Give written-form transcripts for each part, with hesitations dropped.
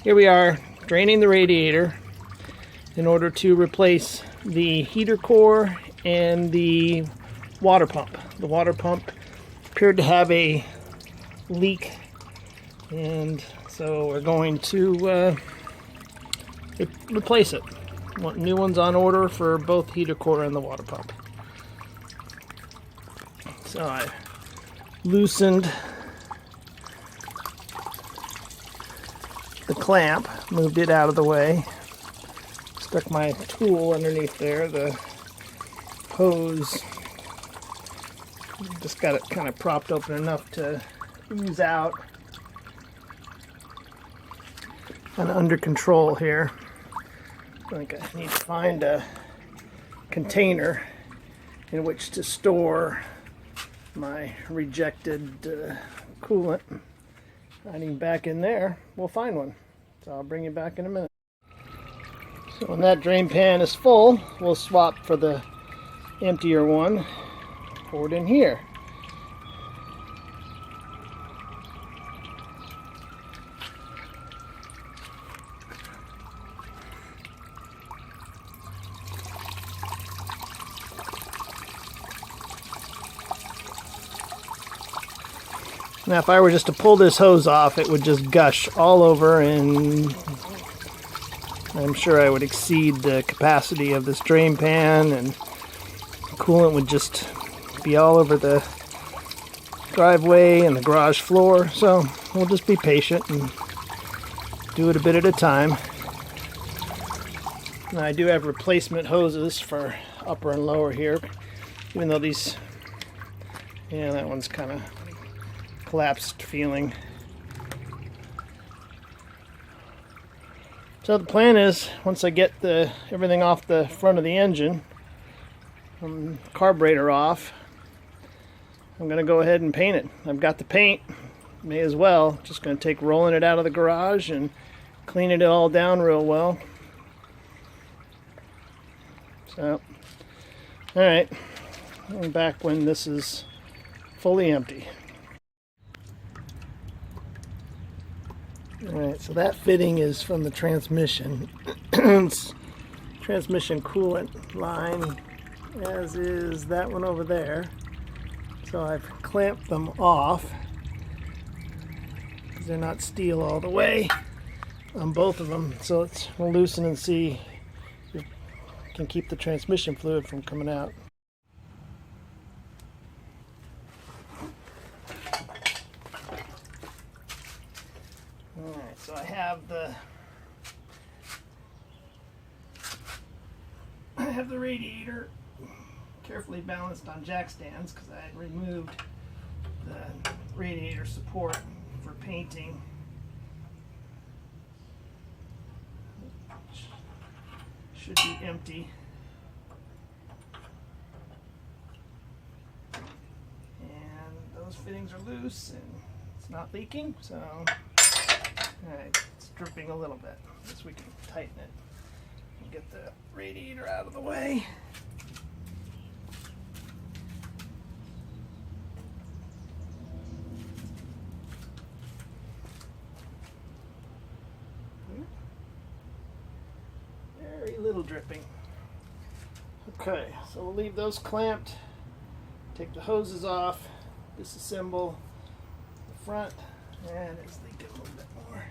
Here we are draining the radiator in order to replace the heater core and the water pump. The water pump appeared to have a leak, and so we're going to replace it. Want new ones on order for both heater core and the water pump. So I loosened the clamp, moved it out of the way, stuck my tool underneath there. The hose just got it kind of propped open enough to ooze out. Kind of under control here. I think I need to find a container in which to store my rejected coolant. Hiding back in there, we'll find one. So I'll bring you back in a minute. So when that drain pan is full, we'll swap for the emptier one. Pour it in here. Now if I were just to pull this hose off, it would just gush all over, and I'm sure I would exceed the capacity of this drain pan, and the coolant would just be all over the driveway and the garage floor. So we'll just be patient and do it a bit at a time. Now I do have replacement hoses for upper and lower here, even though these, yeah, that one's kind of collapsed feeling. So the plan is, once I get everything off the front of the engine, carburetor off, I'm going to go ahead and paint it. I've got the paint, may as well. Just going to take rolling it out of the garage and cleaning it all down real well. So, alright, I'm back when this is fully empty. Alright, so that fitting is from the transmission. It's transmission coolant line, as is that one over there. So I've clamped them off because they're not steel all the way on both of them. So we'll loosen and see if we can keep the transmission fluid from coming out. Alright, so I have the radiator carefully balanced on jack stands because I had removed the radiator support for painting. Should be empty. And those fittings are loose and it's not leaking, so alright, it's dripping a little bit. I guess we can tighten it and get the radiator out of the way. Very little dripping. Okay, so we'll leave those clamped. Take the hoses off, disassemble the front, and it's leaking a little bit more.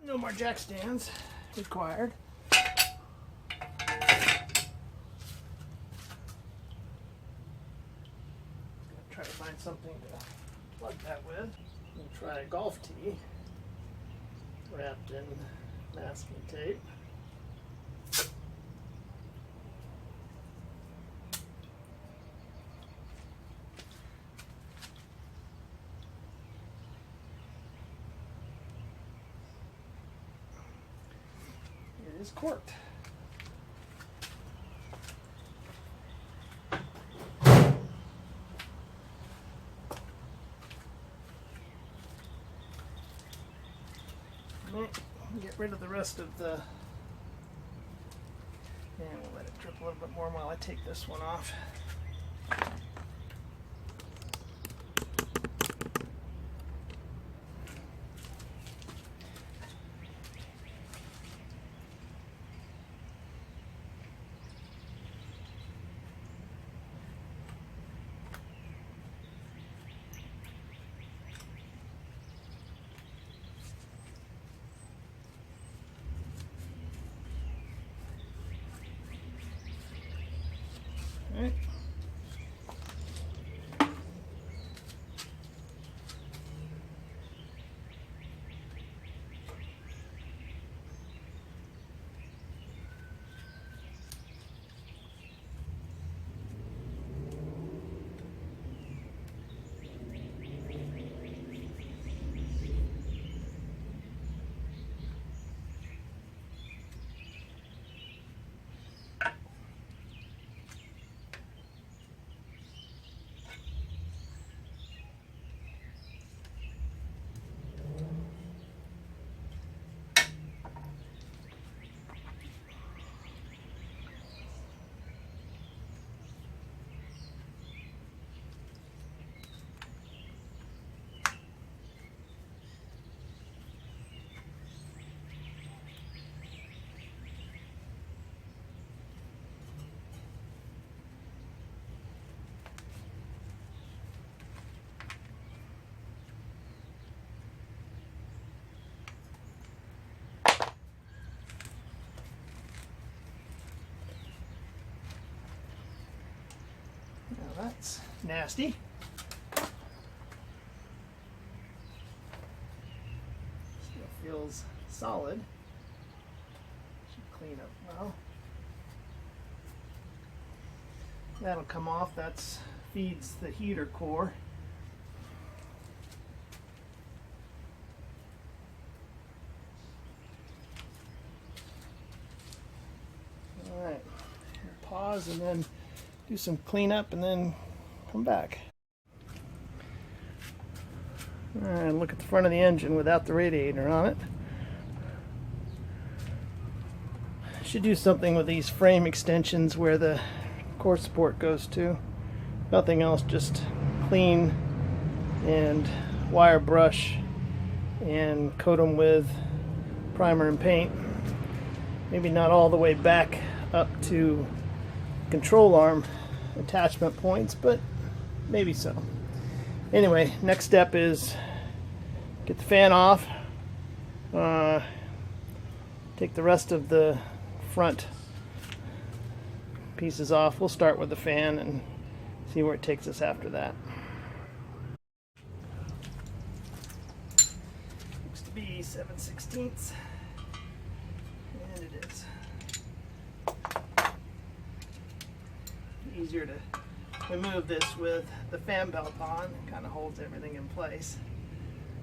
No more jack stands required. Try to find something to plug that with. We'll try a golf tee wrapped in masking tape. It is corked. Get rid of the rest of the, and little bit more while I take this one off. All right. Now that's nasty. Still feels solid. Should clean up well. That'll come off. That's feeds the heater core. All right, pause and then do some cleanup and then come back. All right, look at the front of the engine without the radiator on it. Should do something with these frame extensions where the core support goes to. Nothing else, just clean and wire brush and coat them with primer and paint. Maybe not all the way back up to control arm attachment points, but maybe so. Anyway, next step is get the fan off, take the rest of the front pieces off. We'll start with the fan and see where it takes us after that. Looks to be 7/16, and it is. Easier to remove this with the fan belt on. It kind of holds everything in place.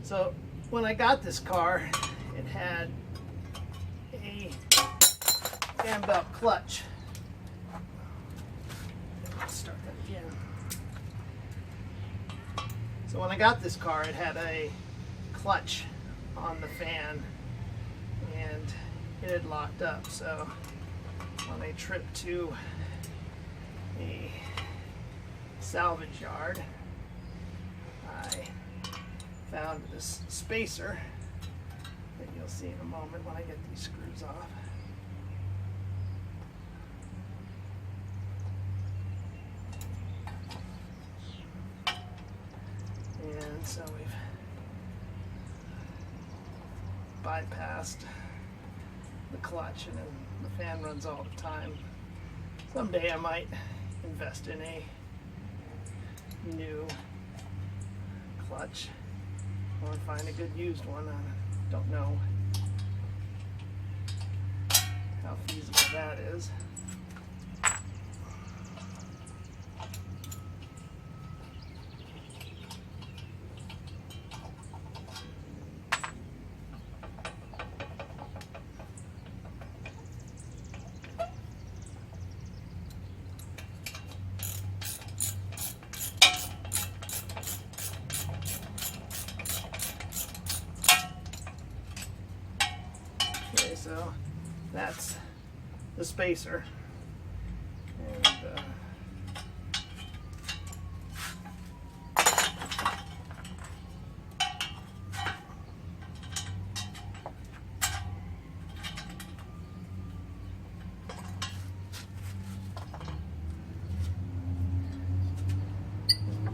So when I got this car, it had a fan belt clutch. Let's start that again. So when I got this car, it had a clutch on the fan and it had locked up. So on a trip to a salvage yard, I found this spacer that you'll see in a moment when I get these screws off. And so we've bypassed the clutch, and then the fan runs all the time. Someday I might invest in a new clutch or find a good used one. I don't know how feasible that is. So that's the spacer,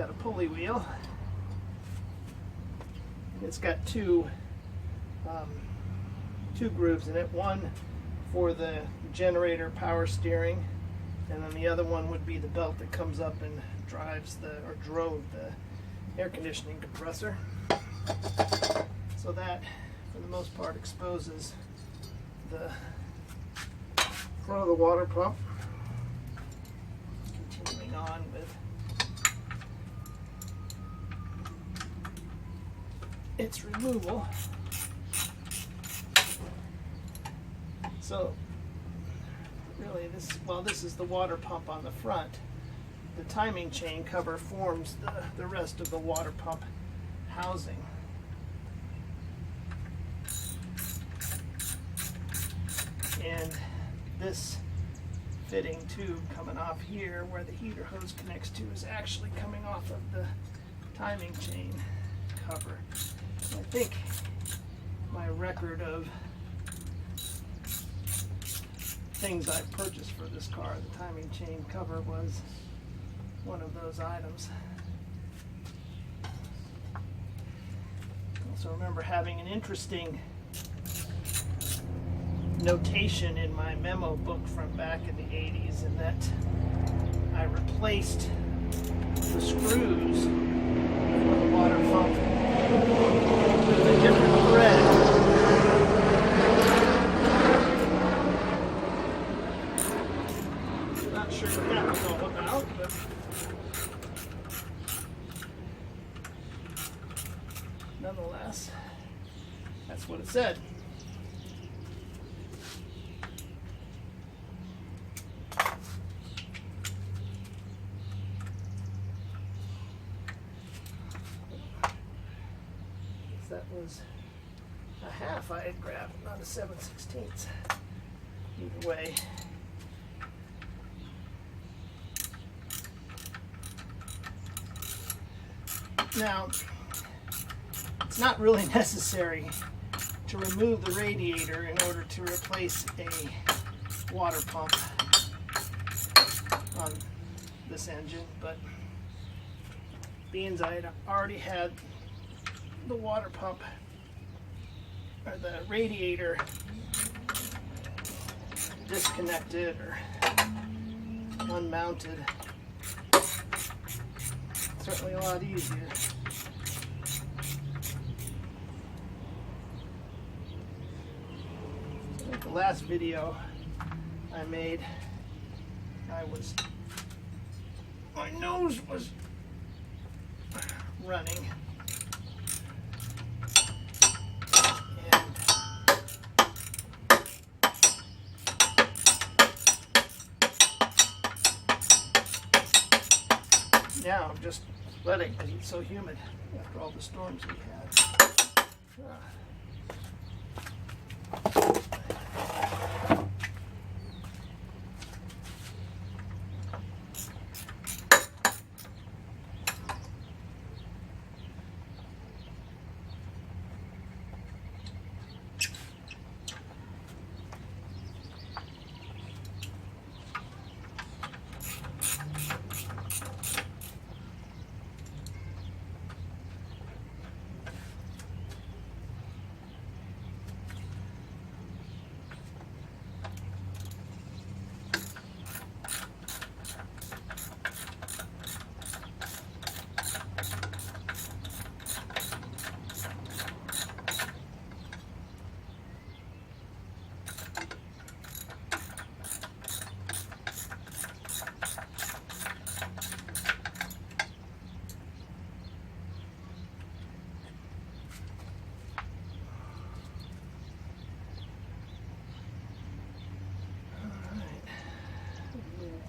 got a pulley wheel. It's got two grooves in it, one for the generator power steering, and then the other one would be the belt that comes up and drove the air conditioning compressor. So that, for the most part, exposes the front of the water pump. Continuing on with its removal. So really this is the water pump on the front. The timing chain cover forms the rest of the water pump housing. And this fitting tube coming off here where the heater hose connects to is actually coming off of the timing chain cover. I think my record of things I purchased for this car, the timing chain cover was one of those items. I also remember having an interesting notation in my memo book from back in the 80s, in that I replaced the screws for the water pump with a different thread. Not sure what that was all about, but nonetheless, that's what it said. That was a half I had grabbed, not a 7/16. Either way. Now, it's not really necessary to remove the radiator in order to replace a water pump on this engine, but being I had already had the water pump or the radiator disconnected or unmounted, certainly a lot easier. I think the last video I made, my nose was running. Now I'm just letting, because it's so humid after all the storms we had.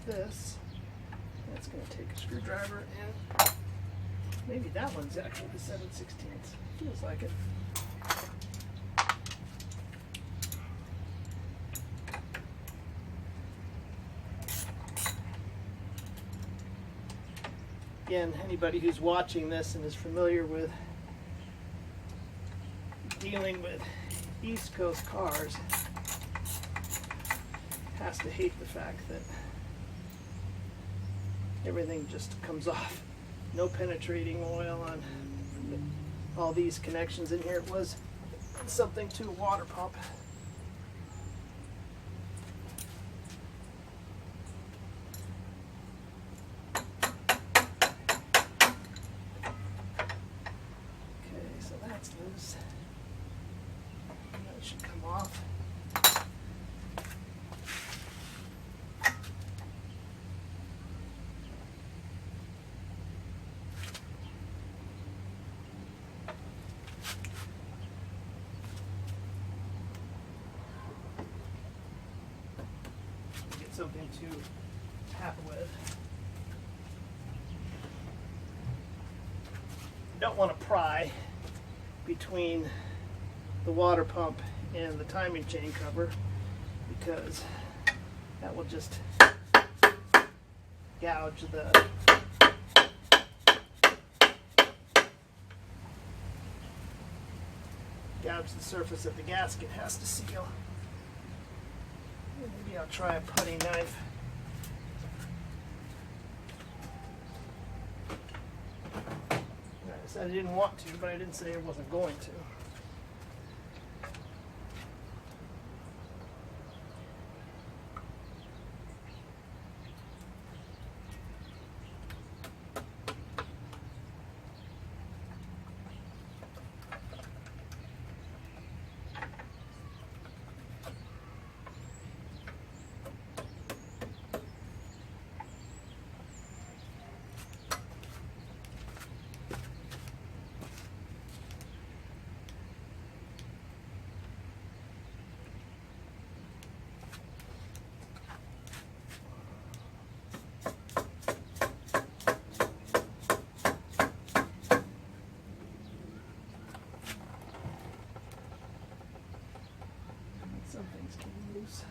This, that's going to take a screwdriver, and maybe that one's actually the 7/16. Feels like it. Again, anybody who's watching this and is familiar with dealing with East Coast cars has to hate the fact that everything just comes off no penetrating oil on all these connections in here. It was something to a water pump. Okay, so that's loose. That should come off. Something to tap with. You don't want to pry between the water pump and the timing chain cover, because that will just gouge the surface that the gasket has to seal. Maybe I'll try a putty knife. I said I didn't want to, but I didn't say I wasn't going to. Some things can be loose.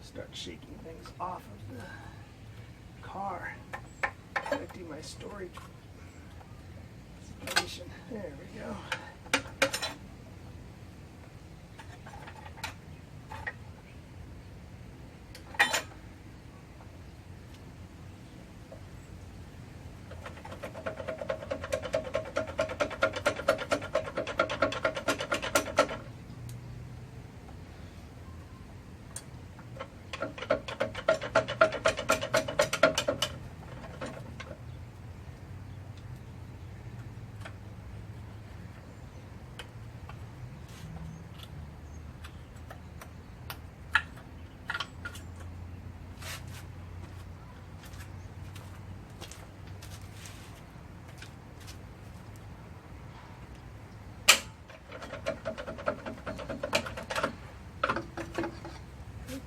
Start shaking things off of the car, affecting my storage situation. There we go.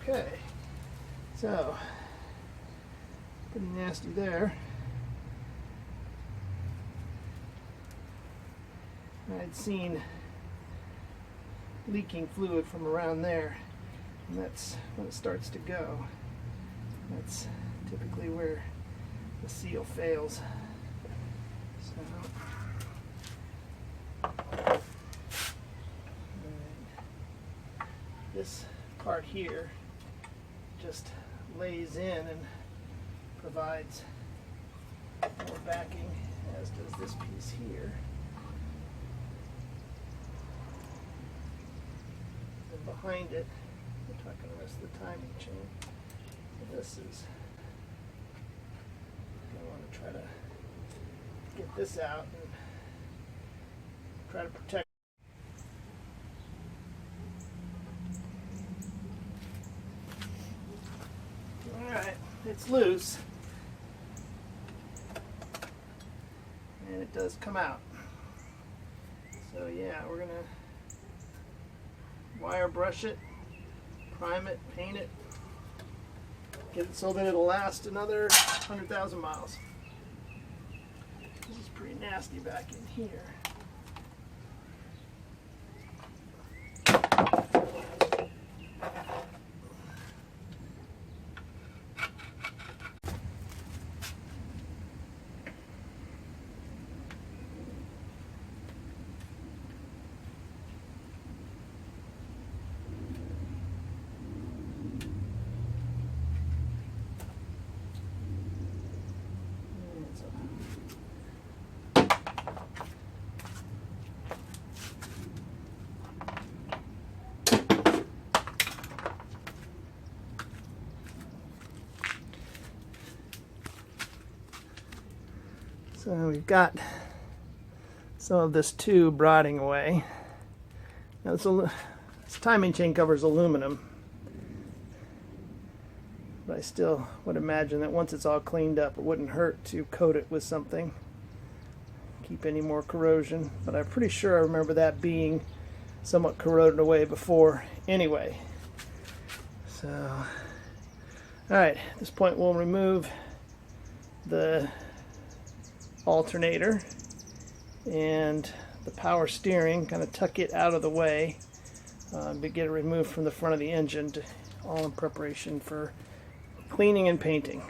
Okay, so pretty nasty there. I had seen leaking fluid from around there, and that's when it starts to go. That's typically where the seal fails. This part here just lays in and provides more backing, as does this piece here. And behind it, we're talking the rest of the timing chain. This is, I want to try to get this out and try to protect. Alright, it's loose. And it does come out. So yeah, we're going to wire brush it, prime it, paint it, get it so that it'll last another 100,000 miles. This is pretty nasty back in here. So we've got some of this tube rotting away. Now this timing chain cover is aluminum, but I still would imagine that once it's all cleaned up, it wouldn't hurt to coat it with something, keep any more corrosion. But I'm pretty sure I remember that being somewhat corroded away before anyway. So, all right, at this point we'll remove the alternator and the power steering, kind of tuck it out of the way, but get it removed from the front of the engine, all in preparation for cleaning and painting.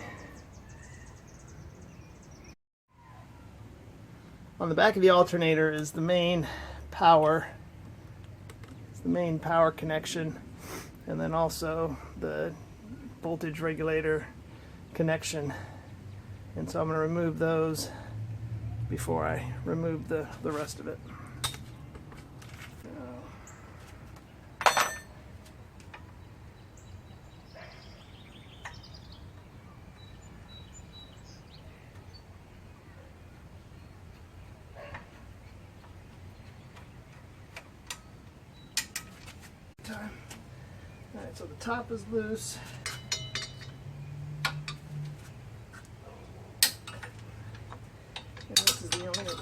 On the back of the alternator is the main power. It's the main power connection, and then also the voltage regulator connection. And so I'm going to remove those before I remove the rest of it. Alright, so the top is loose. And this is the only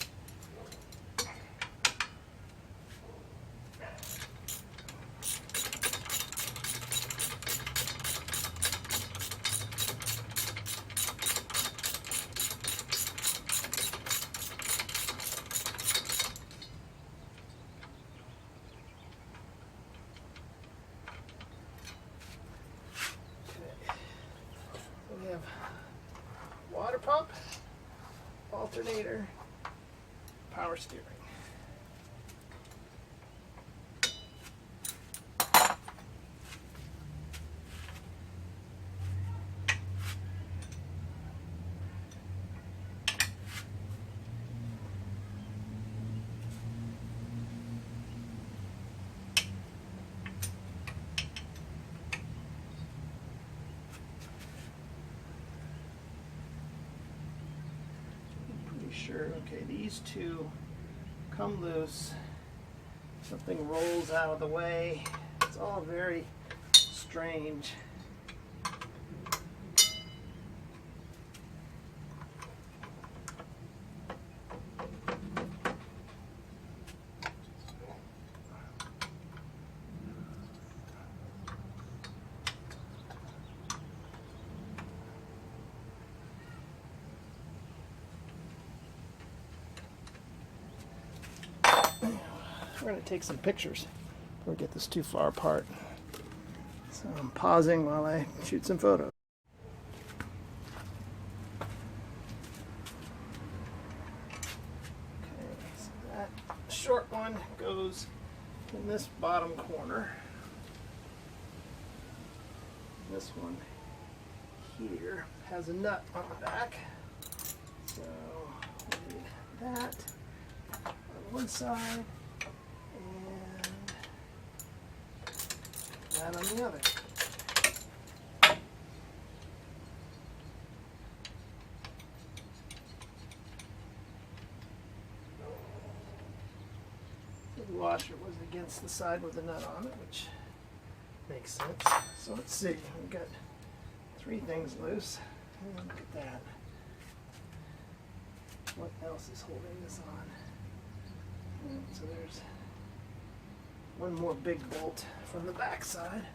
we have water pump, alternator, power steering. Sure, okay, these two come loose, something rolls out of the way. It's all very strange. We're going to take some pictures before we get this too far apart. So I'm pausing while I shoot some photos. short one goes in this bottom corner. This one here has a nut on the back, so we need that on one side and that on the other. The washer was against the side with the nut on it, which makes sense. So let's see, we've got 3 things loose. And look at that. What else is holding this on? And so there's one more big bolt from the back side.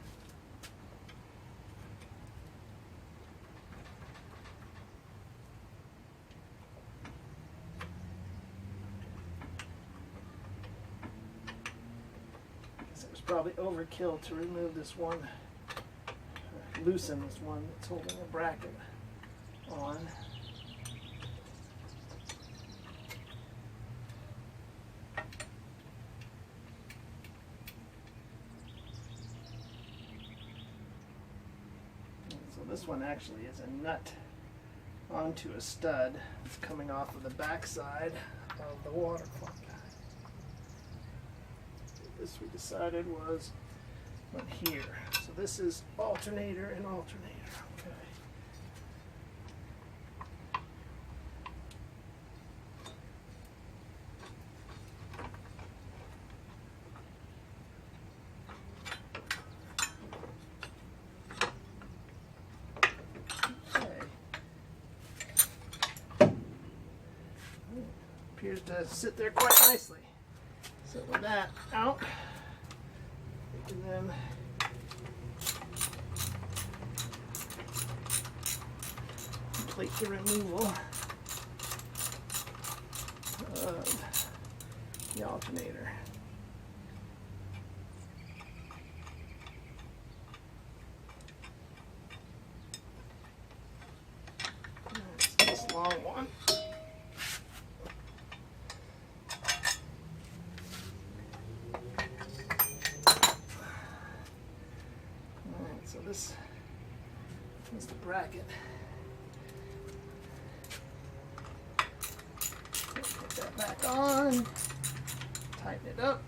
Probably overkill to remove this one, loosen this one that's holding a bracket on. And so this one actually is a nut onto a stud that's coming off of the back side of the water pump. This we decided was went here. So this is alternator and alternator. Okay. Okay. Appears to sit there quite nicely. So with that out, we can then complete the removal of the alternator. That's this long one. So this is the bracket. Put that back on, tighten it up.